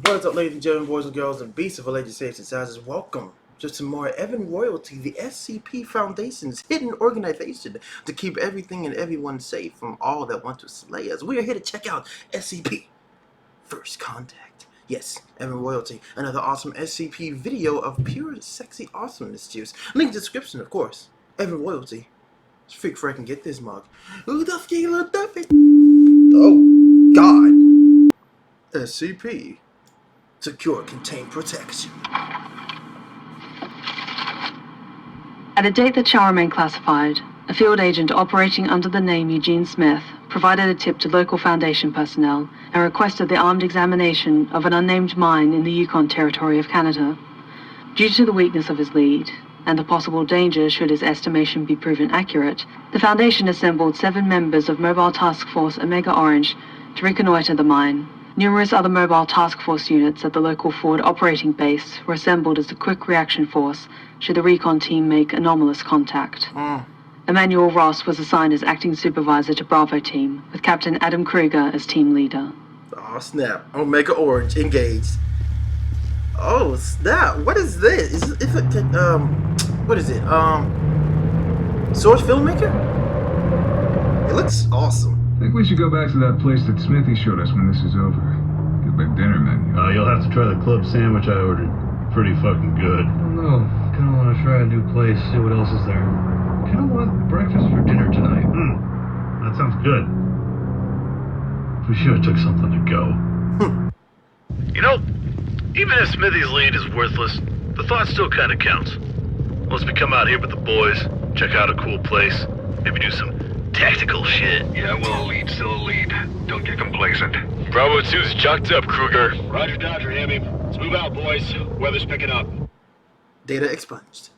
What is up, ladies and gentlemen, boys and girls, and beasts of alleged safety sizes? Welcome to some more Evan Royalty, the SCP Foundation's hidden organization to keep everything and everyone safe from all that want to slay us. We are here to check out SCP First Contact. Yes, Evan Royalty, another awesome SCP video of pure sexy awesomeness juice. Link in the description, of course. Evan Royalty. It's freak for I can get this mug. Ooh, Duffy, little Duffy. Oh, God. SCP. Secure, contain, protection. At a date that shall remain classified, a field agent operating under the name Eugene Smith provided a tip to local Foundation personnel and requested the armed examination of an unnamed mine in the Yukon Territory of Canada. Due to the weakness of his lead, and the possible danger should his estimation be proven accurate, the Foundation assembled 7 members of Mobile Task Force Omega Orange to reconnoiter the mine. Numerous other Mobile Task Force units at the local forward operating base were assembled as a quick reaction force should the recon team make anomalous contact. Emmanuel Ross was assigned as acting supervisor to Bravo team, with Captain Adam Kruger as team leader. Oh snap, Omega Orange engaged. Oh snap, what is this? Is it, what is it? Source Filmmaker? It looks awesome. I think we should go back to that place that Smithy showed us when this is over. Get my dinner menu. You'll have to try the club sandwich I ordered. Pretty fucking good. I don't know. Kinda wanna try a new place, see what else is there. Kinda want breakfast for dinner tonight. That sounds good. We should have took something to go. You know, even if Smithy's lead is worthless, the thought still kinda counts. Once we come out here with the boys, check out a cool place, maybe do some tactical shit. Yeah, well, a lead's still a lead. Don't get complacent. Bravo 2's chucked up, Kruger. Roger, Dodger, Hammy. Let's move out, boys. Weather's picking up. Data expunged.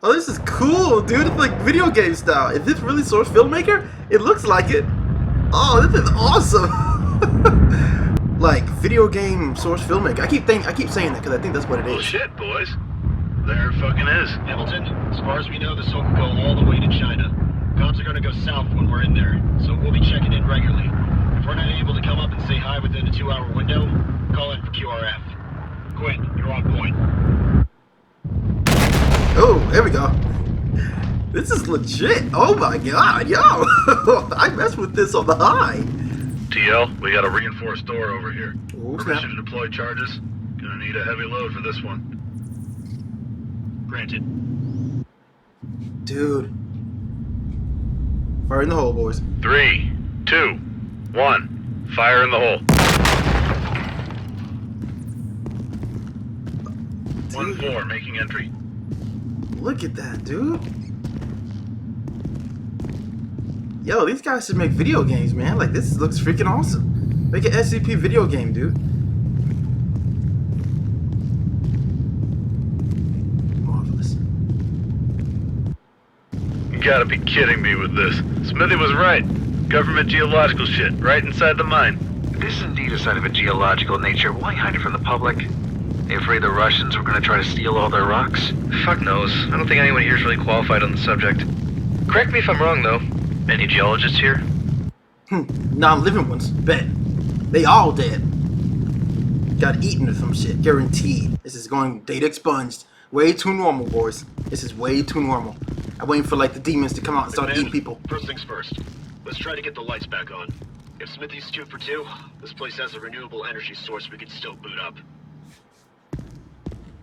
Oh, this is cool, dude. It's like video game style. Is this really Source Filmmaker? It looks like it. Oh, this is awesome. Like video game Source Filmmaker. I keep saying that because I think that's what it is. Well, shit, boys. There fucking is. Hamilton, as far as we know, this will go all the way to China. Comms are gonna go south when we're in there, so we'll be checking in regularly. If we're not able to come up and say hi within a 2-hour window, call in for QRF. Quinn, you're on point. Oh, there we go. This is legit. Oh my god, yo. I messed with this on the high. TL, we got a reinforced door over here. Ooh, Permission to deploy charges? Gonna need a heavy load for this one. Granted. Dude. Fire in the hole, boys. 3, 2, 1. Fire in the hole. 1-4, making entry. Look at that, dude. Yo, these guys should make video games, man. Like, this looks freaking awesome. Make an SCP video game, dude. Marvelous. You gotta be kidding me with this. Smithy was right. Government geological shit, right inside the mine. This is indeed a site of a geological nature. Why hide it from the public? They afraid the Russians were gonna try to steal all their rocks? Fuck knows. I don't think anyone here is really qualified on the subject. Correct me if I'm wrong, though. Any geologists here? Non-living ones, bet. They all dead. Got eaten or some shit, guaranteed. This is going data expunged. Way too normal, boys. This is way too normal. I'm waiting for like the demons to come out and start eating people. First things first. Let's try to get the lights back on. If Smithy's 2 for 2, this place has a renewable energy source we could still boot up.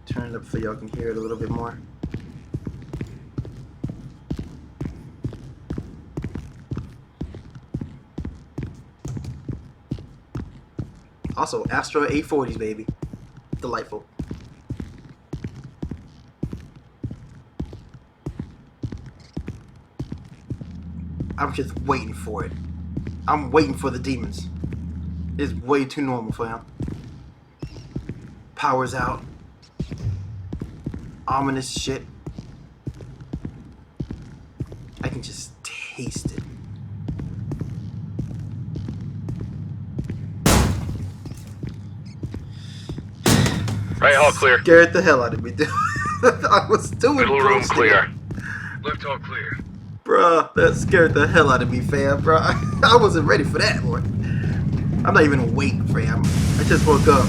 Turn it up so y'all can hear it a little bit more. Also, Astro 840s, baby. Delightful. I'm just waiting for it. I'm waiting for the demons. It's way too normal for him. Power's out. Ominous shit. I can just taste it. Right hall clear. Scared the hell out of me, dude. I was doing Middle room clear. Left all clear. Bruh, that scared the hell out of me, fam, bruh. I wasn't ready for that, boy. I'm not even awake, fam. I just woke up.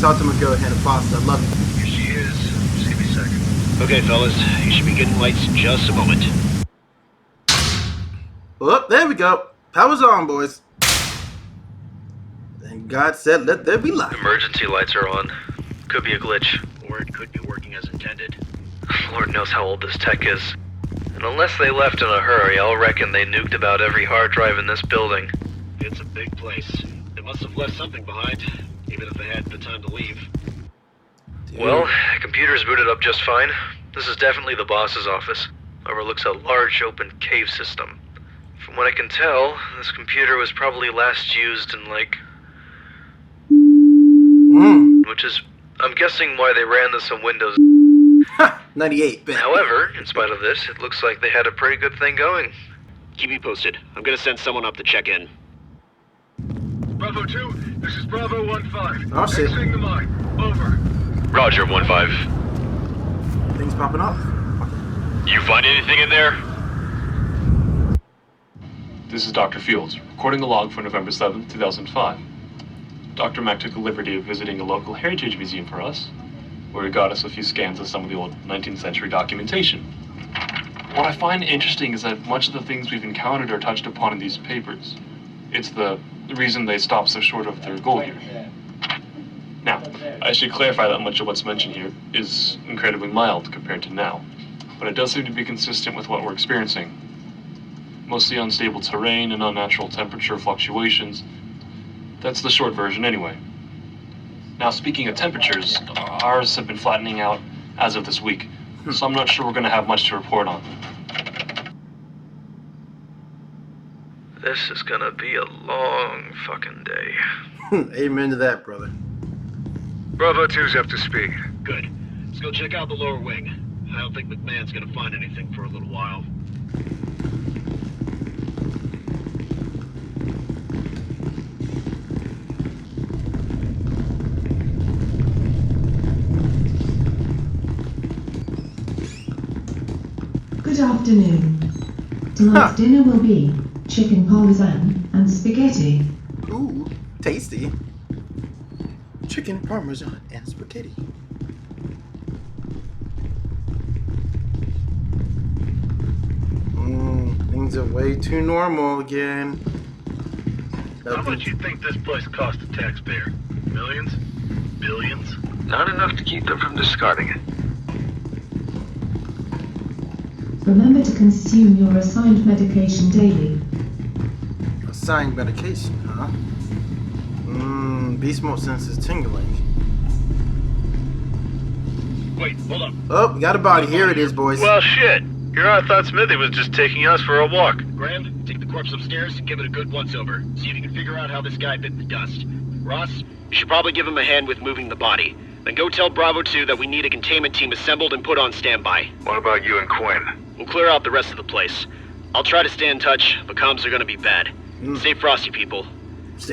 talk to my girl, Hannah Foster. I love you. Here she is. Just give me a second. Okay, fellas, you should be getting lights in just a moment. Oh, there we go. Power's on, boys. And God said, let there be light. Emergency lights are on. Could be a glitch. Or it could be working as intended. Lord knows how old this tech is. And unless they left in a hurry, I'll reckon they nuked about every hard drive in this building. It's a big place. They must have left something behind, even if they had the time to leave. Well, the computer's booted up just fine. This is definitely the boss's office. Overlooks a large open cave system. From what I can tell, this computer was probably last used in which is, I'm guessing why they ran this on Windows. 98, bet. However, in spite of this, it looks like they had a pretty good thing going. Keep me posted. I'm gonna send someone up to check in. Bravo 2, this is Bravo 1-5. Oh, shit. Exiting the mine. Over. Roger, 1-5. Things popping off. You find anything in there? This is Dr. Fields, recording a log for November 7th, 2005. Dr. Mack took the liberty of visiting a local heritage museum for us, where he got us a few scans of some of the old 19th century documentation. What I find interesting is that much of the things we've encountered are touched upon in these papers. It's the reason they stop so short of their goal here. Now, I should clarify that much of what's mentioned here is incredibly mild compared to now, but it does seem to be consistent with what we're experiencing. Mostly unstable terrain and unnatural temperature fluctuations. That's the short version anyway. Now, speaking of temperatures, ours have been flattening out as of this week, so I'm not sure we're going to have much to report on. This is gonna be a long fucking day. Amen to that, brother. Bravo 2's up to speed. Good. Let's go check out the lower wing. I don't think McMahon's gonna find anything for a little while. Good afternoon. Tonight's dinner will be chicken parmesan and spaghetti. Ooh, tasty. Chicken parmesan and spaghetti. Things are way too normal again. How much you think this place cost the taxpayer? Millions? Billions? Not enough to keep them from discarding it. Remember to consume your assigned medication daily. Assigned medication, huh? Beast mode senses tingling. Wait, hold up. Oh, we got a body. Here it is, boys. Well, shit. Here I thought Smithy was just taking us for a walk. Graham, take the corpse upstairs and give it a good once-over. See if you can figure out how this guy bit the dust. Ross, you should probably give him a hand with moving the body. Then go tell Bravo 2 that we need a containment team assembled and put on standby. What about you and Quinn? We'll clear out the rest of the place. I'll try to stay in touch, but comms are gonna be bad. Stay frosty, people.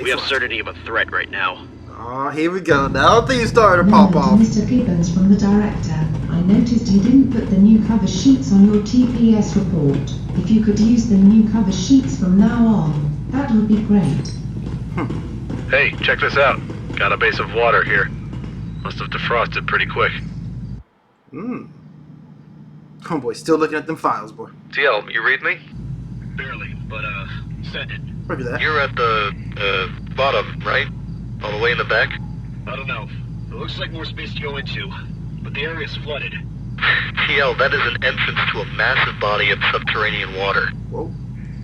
We have certainty of a threat right now. Oh, here we go. Now things started to pop off. Mr. Gibbons from the director. I noticed you didn't put the new cover sheets on your TPS report. If you could use the new cover sheets from now on, that would be great. Hey, check this out. Got a base of water here. Must have defrosted pretty quick. Oh boy, still looking at them files, boy. TL, you read me? Barely, but send it. Look at that. You're at the bottom, right? All the way in the back? I don't know. It looks like more space to go into, but the area's flooded. TL, that is an entrance to a massive body of subterranean water. Whoa.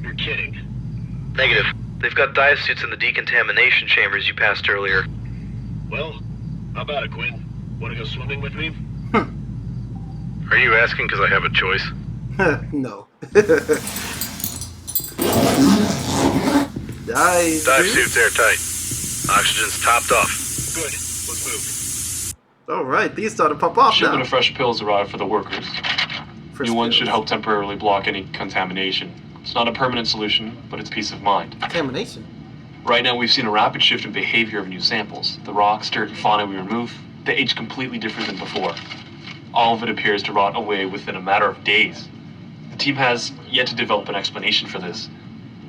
You're kidding. Negative. They've got dive suits in the decontamination chambers you passed earlier. Well, how about it, Quinn? Want to go swimming with me? Are you asking because I have a choice? No. Dive suits airtight. Oxygen's topped off. Good. Let's move. Alright, these start to pop off Shipment now. of fresh pills arrived for the workers. New ones should help temporarily block any contamination. It's not a permanent solution, but it's peace of mind. Contamination. Right now, we've seen a rapid shift in behavior of new samples. The rocks, dirt, and fauna we remove, they age completely different than before. All of it appears to rot away within a matter of days. The team has yet to develop an explanation for this.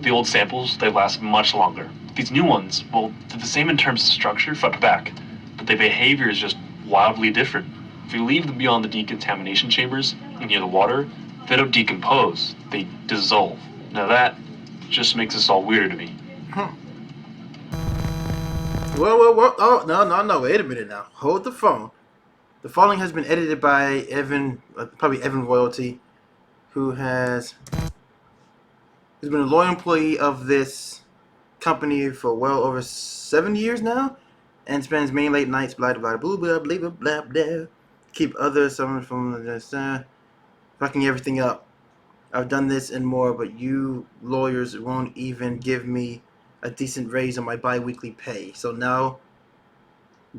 The old samples, they last much longer. These new ones, well, they're the same in terms of structure, front to back. but their behavior is just wildly different. If you leave them beyond the decontamination chambers and near the water, they don't decompose, they dissolve. Now that just makes this all weirder to me. Whoa. Oh, no. Wait a minute now. Hold the phone. The following has been edited by Evan, probably Evan Royalty, who has been a loyal employee of this company for well over 7 years now, and spends many late nights, blah, blah, blah, blah, blah, blah, blah, blah, keep others, someone from fucking everything up. I've done this and more, but you lawyers won't even give me a decent raise on my bi-weekly pay. So now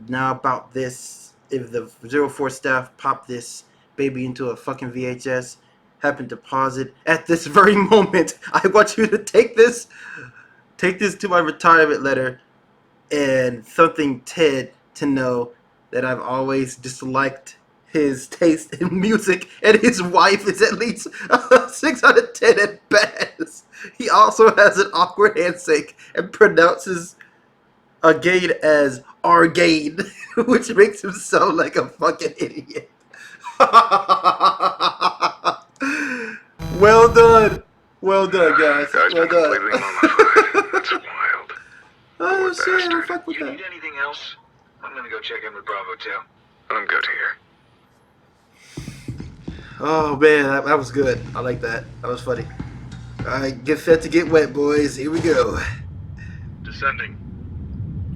about this, if the 04 staff pop this baby into a fucking VHS, happen to pause it at this very moment, I want you to take this to my retirement letter and something Ted to know that I've always disliked his taste in music, and his wife is at least 6 out of 10 at best. He also has an awkward handshake and pronounces Argade as Argade, which makes him sound like a fucking idiot. Well done, guys. Well done. That's wild. Oh shit, I don't fuck with You that. need anything else? I'm gonna go check in with Bravo 2. I'm good here. Oh man, that was good. I like that. That was funny. Alright, get set to get wet, boys. Here we go. Descending.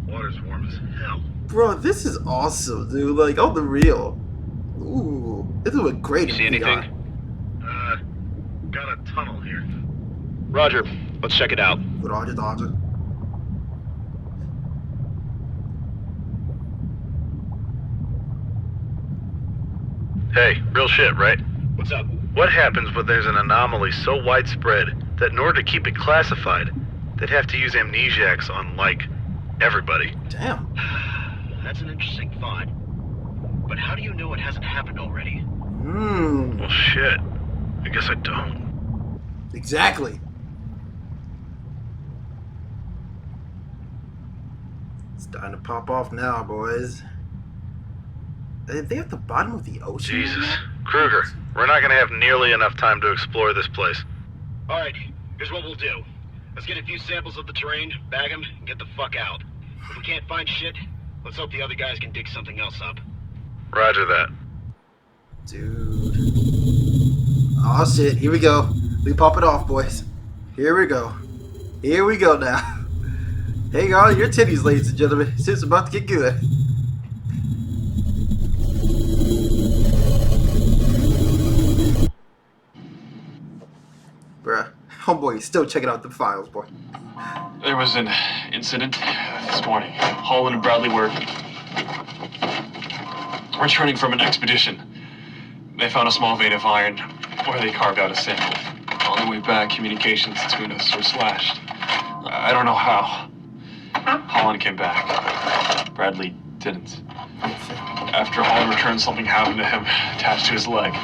Water's warm as hell. Bro, this is awesome, dude. Like, on the real. Ooh, this is a great You see anything? Got a tunnel here. Roger. Let's check it out. Roger. Hey, real shit, right? What's up? What happens when there's an anomaly so widespread that in order to keep it classified, they'd have to use amnesiacs on, like, everybody? Damn. That's an interesting thought. But how do you know it hasn't happened already? Well, shit. I guess I don't. Exactly. It's starting to pop off now, boys. Are they at the bottom of the ocean? Jesus. Kruger, we're not gonna have nearly enough time to explore this place. Alright, here's what we'll do. Let's get a few samples of the terrain, bag them, and get the fuck out. If we can't find shit, let's hope the other guys can dig something else up. Roger that. Dude. Oh shit, here we go. We pop it off, boys. Here we go. Here we go now. Hang on your titties, ladies and gentlemen. It's about to get good. Bruh. Homeboy, he's still checking out the files, boy. There was an incident this morning. Holland and Bradley were returning from an expedition. They found a small vein of iron where they carved out a sample. On the way back, communications between us were slashed. I don't know how. Holland came back. Bradley didn't. After Holland returned, something happened to him attached to his leg.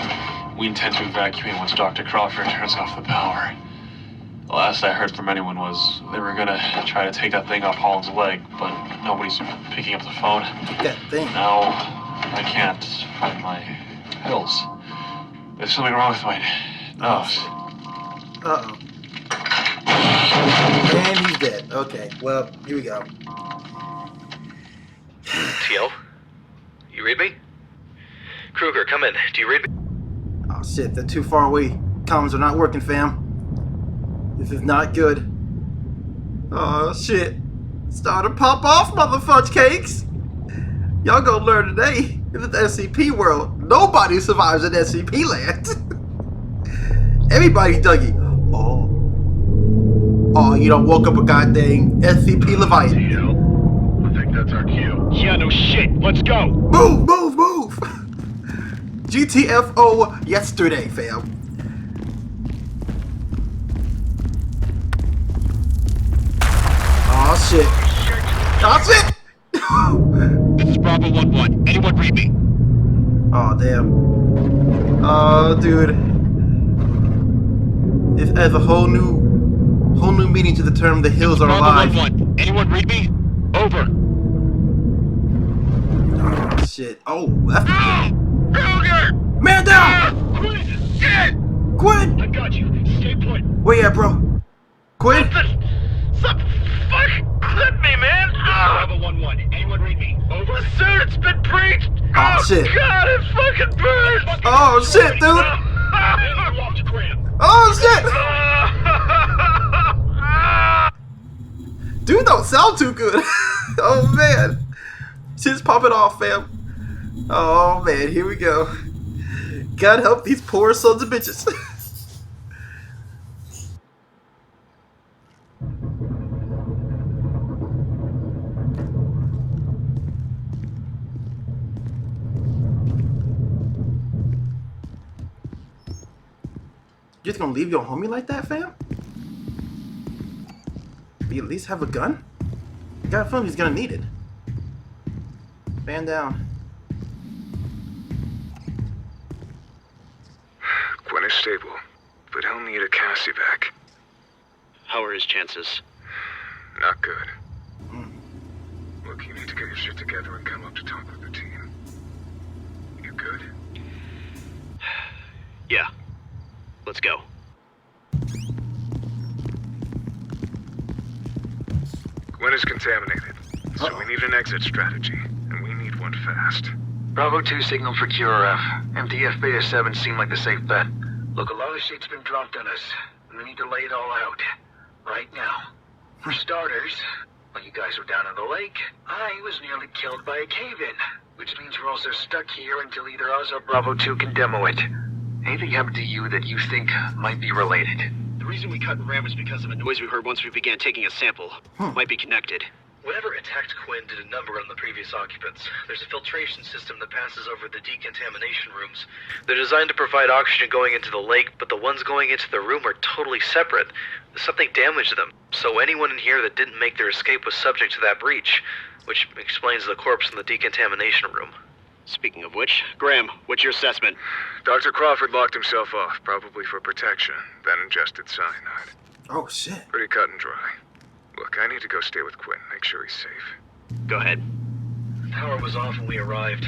We intend to evacuate once Dr. Crawford turns off the power. The last I heard from anyone was they were gonna try to take that thing off Holland's leg, but nobody's picking up the phone. That thing. Now, I can't find my pills. There's something wrong with my nose. Uh-oh. And he's dead. Okay, well, here we go. TL? You read me? Kruger, come in. Do you read me? Oh shit, they're too far away. Comms are not working, fam. This is not good. Oh shit. Start to pop off, motherfudge cakes. Y'all gonna learn today. In the SCP world, nobody survives in SCP land. Everybody Dougie. Oh, you done woke up a goddamn SCP Leviathan. I think that's our cue. Yeah, no shit. Let's go. Move. GTFO yesterday, fam. Oh shit. This is Bravo 1-1. Anyone read me? Oh damn. Oh dude. This adds a whole new meaning to the term "the hills are Bravo alive." 1-1. Anyone read me? Over. shit. Oh, left. Kroger! Man down! Quinn! Shit! Quinn! I got you. Stay put. Where you at, bro? Quinn? Fuck! Clip me, man! Bravo 1-1. Anyone read me? Over. Sir, it's been breached! Oh, shit. God, it fucking burns! Oh, shit, dude! Then you off to Graham. Oh, shit! Dude don't sound too good. Oh, man. Shit's popping off, fam. Oh, man. Here we go. God help these poor sons of bitches. You just gonna leave your homie like that, fam? You at least have a gun? You got a feeling he's gonna need it. Man down. Quinn is stable, but he'll need a Cassie back. How are his chances? Not good. Look, you need to get your shit together and come up to talk with the team. You good? Yeah. Let's go. Gwen is contaminated, so we need an exit strategy, and we need one fast. Bravo 2 signal for QRF. MTF Beta 7 seem like the safe bet. Look, a lot of shit's been dropped on us, and we need to lay it all out. Right now. For starters, while you guys were down in the lake, I was nearly killed by a cave-in. Which means we're also stuck here until either us or Bravo 2 can demo it. Anything happened to you that you think might be related? The reason we cut and ran was because of a noise we heard once we began taking a sample. Might be connected. Whatever attacked Quinn did a number on the previous occupants. There's a filtration system that passes over the decontamination rooms. They're designed to provide oxygen going into the lake, but the ones going into the room are totally separate. Something damaged them, so anyone in here that didn't make their escape was subject to that breach, which explains the corpse in the decontamination room. Speaking of which, Graham, what's your assessment? Dr. Crawford locked himself off, probably for protection, then ingested cyanide. Oh, shit. Pretty cut and dry. Look, I need to go stay with Quinn, make sure he's safe. Go ahead. Power was off when we arrived.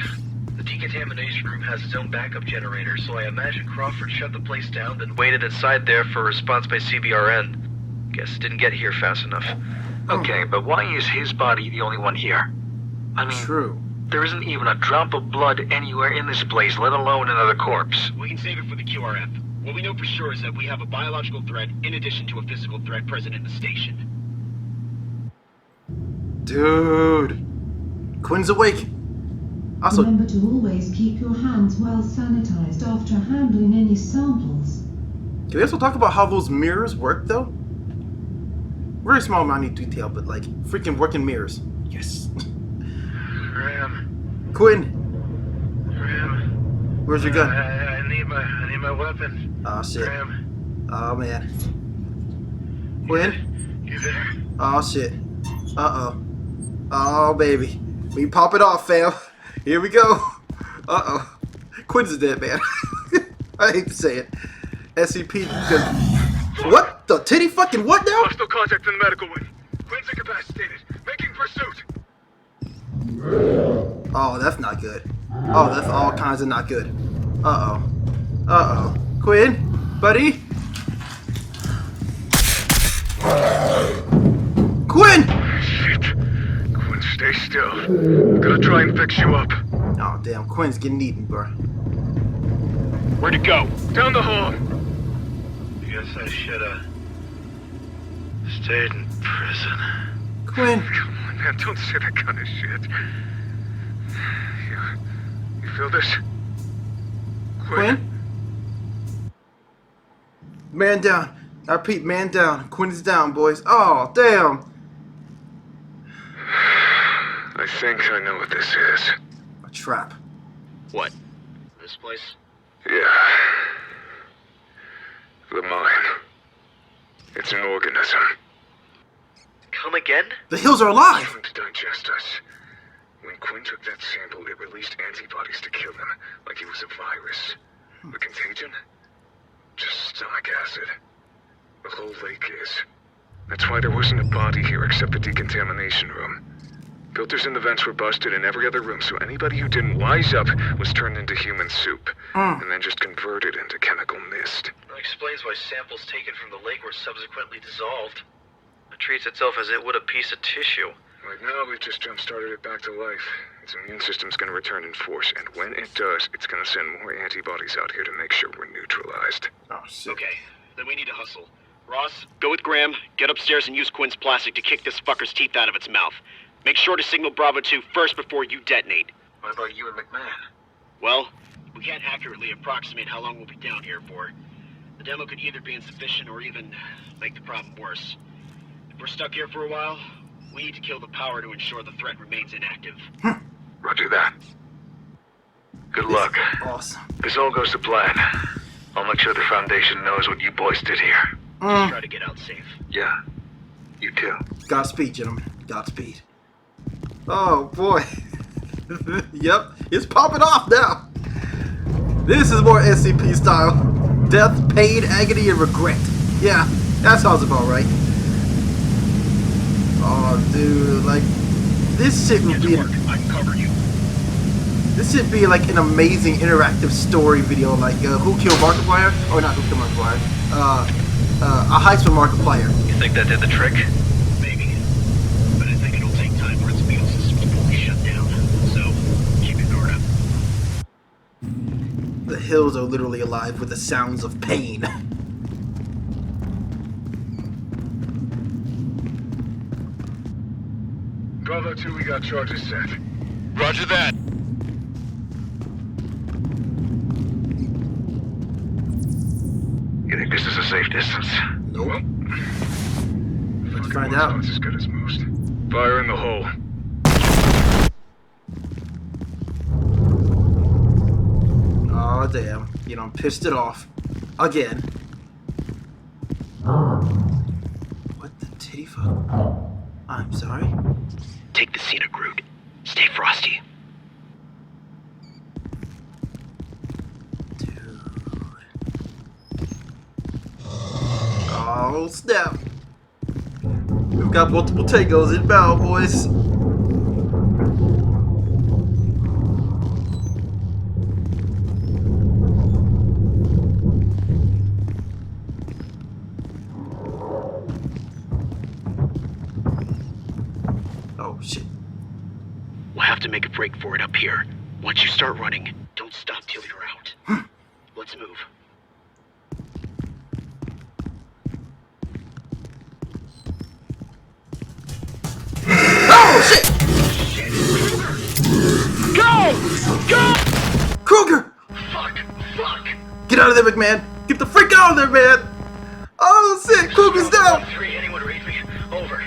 The decontamination room has its own backup generator, so I imagine Crawford shut the place down, then waited inside there for a response by CBRN. Guess it didn't get here fast enough. Okay, but why is his body the only one here? I mean, True. there isn't even a drop of blood anywhere in this place, let alone another corpse. We can save it for the QRF. What we know for sure is that we have a biological threat in addition to a physical threat present in the station. Dude. Quinn's awake. Also, Remember to always keep your hands well sanitized after handling any samples. can we also talk about how those mirrors work, though? Very small amount of detail, but like, freaking working mirrors. Yes. Graham. Quinn, Graham. where's your gun? I need my weapon. Oh, shit. Graham. Oh, man. Quinn? You there? Oh, shit. Uh-oh. Oh, baby. We pop it off, fam. Here we go. Uh-oh. Quinn's dead, man. I hate to say it. SCP. What? The titty fucking what now? Hostile contact in the medical wing. Quinn's incapacitated. Making pursuit. Oh, that's not good. Oh, that's all kinds of not good. Uh-oh. Uh-oh. Quinn? Buddy? Quinn! Shit. Quinn, stay still. I'm gonna try and fix you up. Oh, damn. Quinn's getting eaten, bro. Where'd it go? Down the hall. Guess I should've stayed in prison. Quinn. Come on, man. Don't say that kind of shit. You feel this? Quinn? Man down. I repeat, man down. Quinn's down, boys. Oh, damn. I think I know what this is. A trap. What? This place? Yeah. The mine. It's an organism. Come again? The hills are alive! Trying to digest us. When Quinn took that sample, it released antibodies to kill him, like he was a virus. The contagion? Just stomach acid. The whole lake is. That's why there wasn't a body here except the decontamination room. Filters in the vents were busted in every other room, so anybody who didn't wise up was turned into human soup. And then just converted into chemical mist. That explains why samples taken from the lake were subsequently dissolved. It treats itself as it would a piece of tissue. Right now, we've just jump-started it back to life. Its immune system's gonna return in force, and when it does, it's gonna send more antibodies out here to make sure we're neutralized. Oh, shit. Okay, then we need to hustle. Ross, go with Graham, get upstairs and use Quinn's plastic to kick this fucker's teeth out of its mouth. Make sure to signal Bravo 2 first before you detonate. What about you and McMahon? Well, we can't accurately approximate how long we'll be down here for. The demo could either be insufficient or even make the problem worse. If we're stuck here for a while, we need to kill the power to ensure the threat remains inactive. Roger that. Good luck. Awesome. This all goes to plan. I'll make sure the Foundation knows what you boys did here. Just try to get out safe. Yeah. You too. Godspeed, gentlemen. Godspeed. Oh, boy. Yep. It's popping off now. This is more SCP style. Death, pain, agony, and regret. Yeah, that sounds about right. Oh, dude. Like, this shit would be... I can cover you. This should be like an amazing interactive story video, like Who Killed Markiplier? Or not Who Killed Markiplier. A Heist with Markiplier. You think that did the trick? Maybe. But I think it'll take time for its immune system to fully shut down. So, keep your guard up. The hills are literally alive with the sounds of pain. Bravo 2, we got charges set. Roger that. You think this is a safe distance? Nope. Let's Fucking find out. It's as good as most. Fire in the hole. Oh damn! You done pissed it off again. What the titty fuck? I'm sorry. Take the scenic route. Stay frosty. Oh snap! We've got multiple tangos inbound, boys. Oh shit! We'll have to make a break for it up here. Once you start running, don't stop till you're out. Let's move. Oh shit! Go! Go! Kruger! Fuck! Get out of there, McMahon! Get the freak out of there, man! Oh shit! Kruger's down! 3, anyone read me? Over.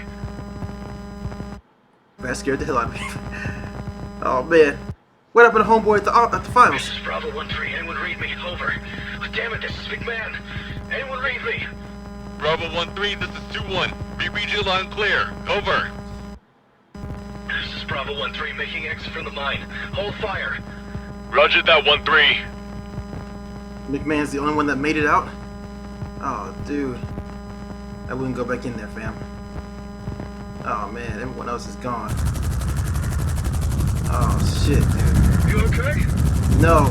That scared the hell out of me. Oh man. What happened to homeboy at the finals? This is Bravo 1-3, anyone read me? Over. Oh, damn it, this is McMahon. Anyone read me? Bravo 1-3, this is 2-1. We read you loud and clear. Over. This is Bravo 1-3, making exit from the mine. Hold fire. Roger that 1-3. McMahon's the only one that made it out? Oh, dude. I wouldn't go back in there, fam. Oh, man. Everyone else is gone. Oh, shit, dude. You okay? No.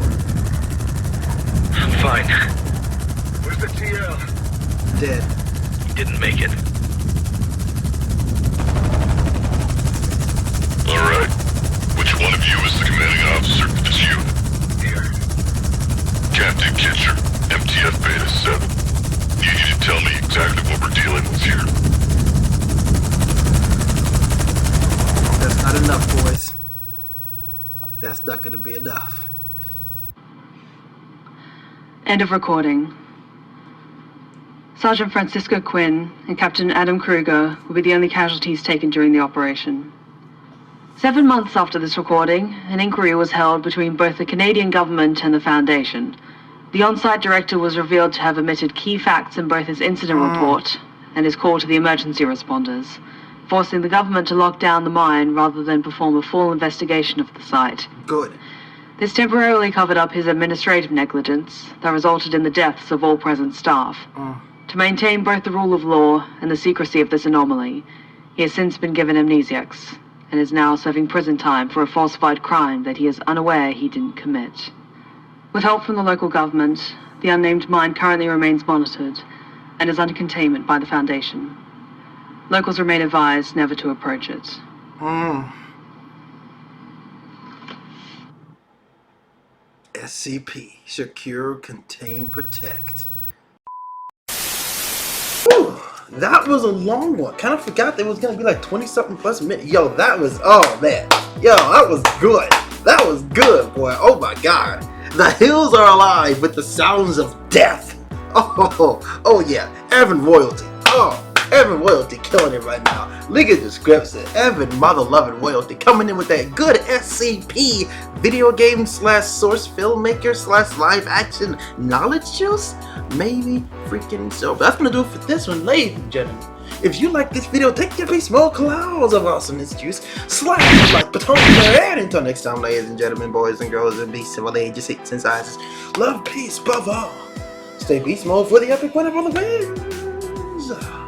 I'm fine. Where's the TL? Dead. You didn't make it. Alright. Which one of you is the commanding officer? It's you. Here. Captain Kitcher, MTF Beta 7. You need to tell me exactly what we're dealing with here. That's not enough, boys. That's not gonna be enough. End of recording. Sergeant Francisco Quinn and Captain Adam Kruger will be the only casualties taken during the operation. 7 months after this recording, an inquiry was held between both the Canadian government and the Foundation. The on-site director was revealed to have omitted key facts in both his incident report and his call to the emergency responders, forcing the government to lock down the mine rather than perform a full investigation of the site. Good. This temporarily covered up his administrative negligence that resulted in the deaths of all present staff. To maintain both the rule of law and the secrecy of this anomaly, he has since been given amnesiacs, and is now serving prison time for a falsified crime that he is unaware he didn't commit. With help from the local government, the unnamed mine currently remains monitored and is under containment by the Foundation. Locals remain advised never to approach it. SCP. Secure, Contain, Protect. Whew, that was a long one. Kind of forgot there was going to be like 20-something plus minutes. Yo, that was, oh man. Yo, that was good. That was good, boy. Oh my god. The hills are alive with the sounds of death. Oh yeah. Evan Royalty. Oh, Evan Royalty killing it right now. Look at the scripts. Evan mother-loving Royalty coming in with that good SCP video game / source filmmaker / live action knowledge juice. Maybe freaking so. But that's gonna do it for this one, ladies and gentlemen. If you like this video, take your big small clouds of awesomeness juice, slap the like button, and until next time, ladies and gentlemen, boys and girls, and beasts of all ages, shapes, and sizes, love, peace, above all. Stay beast mode for the epic one of all the wins.